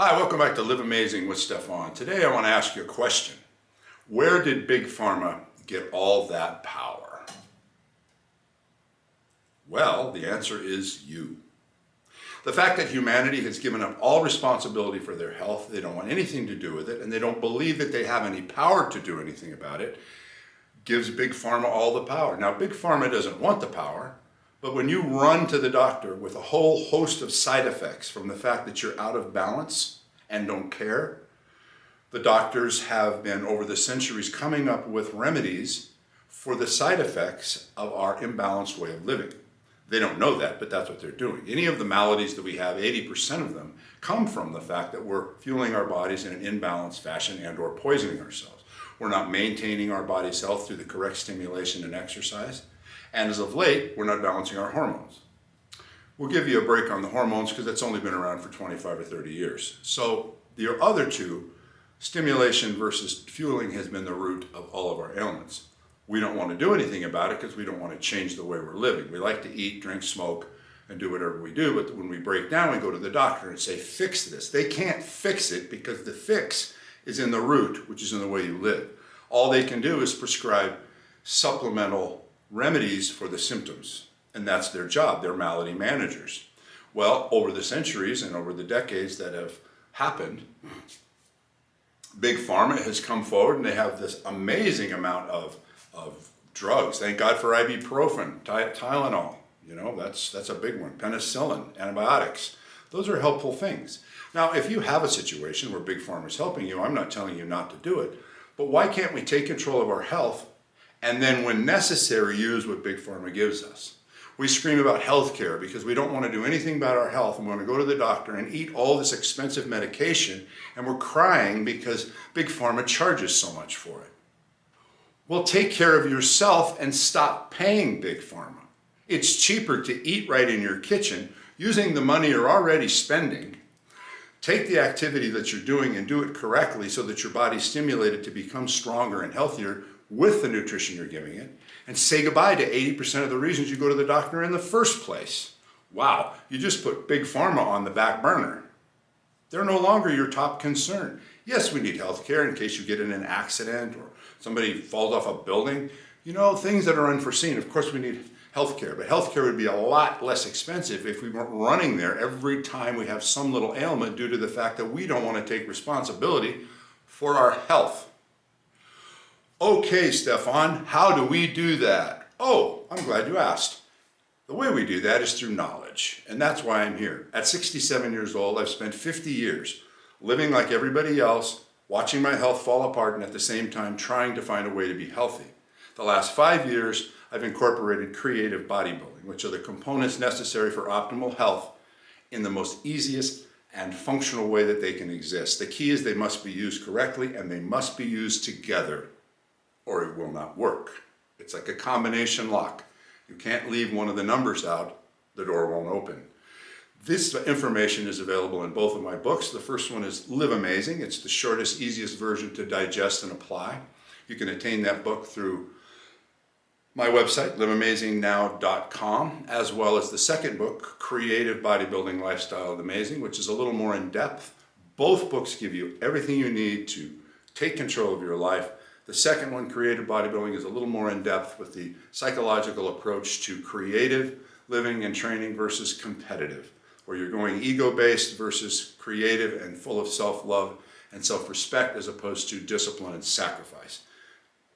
Hi, welcome back to Live Amazing with Stefan. Today I want to ask you a question. Where did Big Pharma get all that power? Well, the answer is you. The fact that humanity has given up all responsibility for their health, they don't want anything to do with it, and they don't believe that they have any power to do anything about it, gives Big Pharma all the power. Now, Big Pharma doesn't want the power, but when you run to the doctor with a whole host of side effects from the fact that you're out of balance and don't care, the doctors have been over the centuries coming up with remedies for the side effects of our imbalanced way of living. They don't know that, but that's what they're doing. Any of the maladies that we have, 80% of them, come from the fact that we're fueling our bodies in an imbalanced fashion and or poisoning ourselves. We're not maintaining our body's health through the correct stimulation and exercise. And as of late, we're not balancing our hormones. We'll give you a break on the hormones because that's only been around for 25 or 30 years. So the other two, stimulation versus fueling, has been the root of all of our ailments. We don't want to do anything about it because we don't want to change the way we're living. We like to eat, drink, smoke, and do whatever we do, but when we break down, we go to the doctor and say, fix this. They can't fix it because the fix is in the root, which is in the way you live. All they can do is prescribe supplemental remedies for the symptoms, and that's their job. They're malady managers. Well, over the centuries and over the decades that have happened, Big Pharma has come forward and they have this amazing amount of drugs. Thank God for ibuprofen, Tylenol, that's a big one. Penicillin, antibiotics. Those are helpful things. Now, if you have a situation where Big Pharma is helping you, I'm not telling you not to do it, but why can't we take control of our health and then when necessary use what Big Pharma gives us? We scream about health care because we don't want to do anything about our health and we want to go to the doctor and eat all this expensive medication, and we're crying because Big Pharma charges so much for it. Well, take care of yourself and stop paying Big Pharma. It's cheaper to eat right in your kitchen using the money you're already spending. Take the activity that you're doing and do it correctly so that your body's stimulated to become stronger and healthier with the nutrition you're giving it, and say goodbye to 80% of the reasons you go to the doctor in the first place. Wow, you just put Big Pharma on the back burner. They're no longer your top concern. Yes, we need health care in case you get in an accident or somebody falls off a building. Things that are unforeseen. Of course we need health care, but health care would be a lot less expensive if we weren't running there every time we have some little ailment due to the fact that we don't want to take responsibility for our health. Okay, Stefan, how do we do that? Oh, I'm glad you asked. The way we do that is through knowledge, and that's why I'm here. At 67 years old, I've spent 50 years living like everybody else, watching my health fall apart, and at the same time trying to find a way to be healthy. The last 5 years, I've incorporated creative bodybuilding, which are the components necessary for optimal health in the most easiest and functional way that they can exist. The key is they must be used correctly and they must be used together, or it will not work. It's like a combination lock. You can't leave one of the numbers out, the door won't open. This information is available in both of my books. The first one is Live Amazing. It's the shortest, easiest version to digest and apply. You can attain that book through my website, liveamazingnow.com, as well as the second book, Creative Bodybuilding Lifestyle of Amazing, which is a little more in depth. Both books give you everything you need to take control of your life. The second one, Creative Bodybuilding, is a little more in depth with the psychological approach to creative living and training versus competitive, where you're going ego-based versus creative and full of self-love and self-respect as opposed to discipline and sacrifice.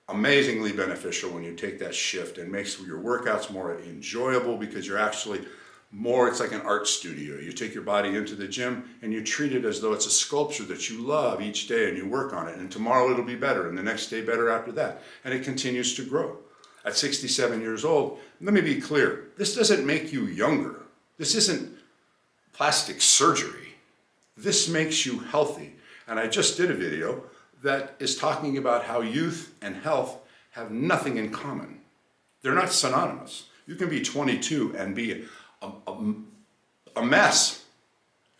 Amazingly beneficial when you take that shift and makes your workouts more enjoyable because you're actually more, it's like an art studio. You take your body into the gym and you treat it as though it's a sculpture that you love each day, and you work on it, and tomorrow it'll be better and the next day better after that, and it continues to grow. At 67 years old, let me be clear, this doesn't make you younger. This isn't plastic surgery. This makes you healthy. And I just did a video that is talking about how youth and health have nothing in common. They're not synonymous. You can be 22 and be a mess.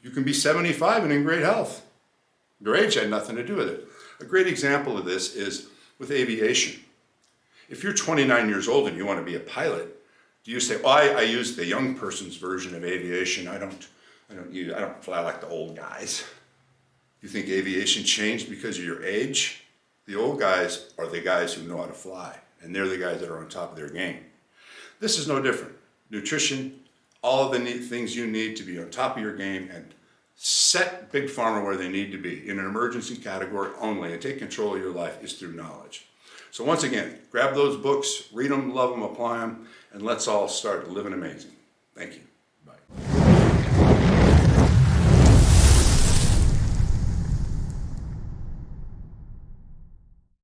You can be 75 and in great health. Your age had nothing to do with it. A great example of this is with aviation. If you're 29 years old and you want to be a pilot, do you say, I use the young person's version of aviation. I don't fly like the old guys. You think aviation changed because of your age? The old guys are the guys who know how to fly, and they're the guys that are on top of their game. This is no different. Nutrition, all of the things you need to be on top of your game and set Big Pharma where they need to be in an emergency category only and take control of your life is through knowledge. So once again, grab those books, read them, love them, apply them, and let's all start living amazing. Thank you. Bye.